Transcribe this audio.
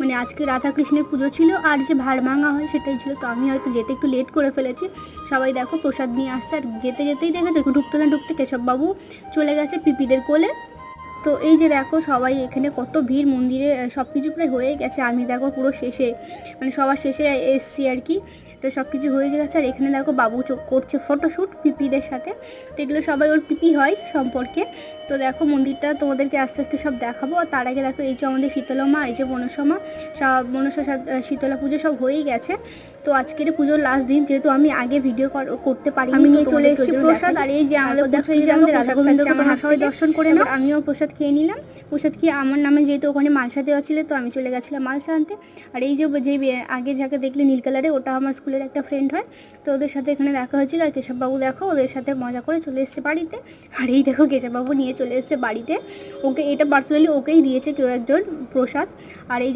মানে আজকে রাধাকৃষ্ণের পুজো ছিল আর যে ভাড় ভাঙা হয় সেটাই ছিল। তো আমি হয়তো যেতে একটু লেট করে ফেলেছি। সবাই দেখো প্রসাদ নিয়ে আসছে, আর যেতে যেতেই দেখেছো ঢুকতে না ঢুকতে কেশববাবু চলে গেছে পিপিদের কোলে। তো এই যে দেখো সবাই এখানে কত ভিড় মন্দিরে, সব কিছু প্রায় হয়ে গেছে। আমি দেখো পুরো শেষে, মানে সবার শেষে এসছি আর কি। তো সব কিছু হয়ে গেছে, আর এখানে দেখো বাবু করছে ফটোশ্যুট পিপিদের সাথে। তো এগুলো সবাই ওর পিপি হয় সম্পর্কে। তো দেখো মন্দিরটা তোমাদেরকে আস্তে আস্তে সব দেখাবো। আর তার আগে দেখো এই যে আমাদের শীতলা মা, এই যে মনসা সব মনসা শীতলা পুজো সব হয়েই গেছে। তো আজকের পুজোর লাস্ট দিন, যেহেতু আমি আগে ভিডিও করতে পারি, আমি নিয়ে চলে এসেছি প্রসাদ। আর এই যে আমাদের দেখো এই যে আমাদের রাধা গোবিন্দকে তোমরা সবাই দর্শন করে নাও। আমিও প্রসাদ খেয়ে নিলাম। প্রসাদ খেয়ে আমার নামে যেহেতু ওখানে মালসা দেওয়া ছিল, তো আমি চলে গেছিলাম মালসা আনতে। আর এই যে আগে যাকে দেখলে নীল কালারে, ওটা আমার স্কুলের একটা ফ্রেন্ড হয়। তো ওদের সাথে এখানে দেখা হয়েছিল। আর কেশববাবু দেখো ওদের সাথে মজা করে চলে এসেছে বাড়িতে। আর এই দেখো কেশববাবু নিয়ে চলে এসেছে বাড়িতে। ওকে এটা পার্সোনালি ওকেই দিয়েছে কেউ একজন প্রসাদ। আর এই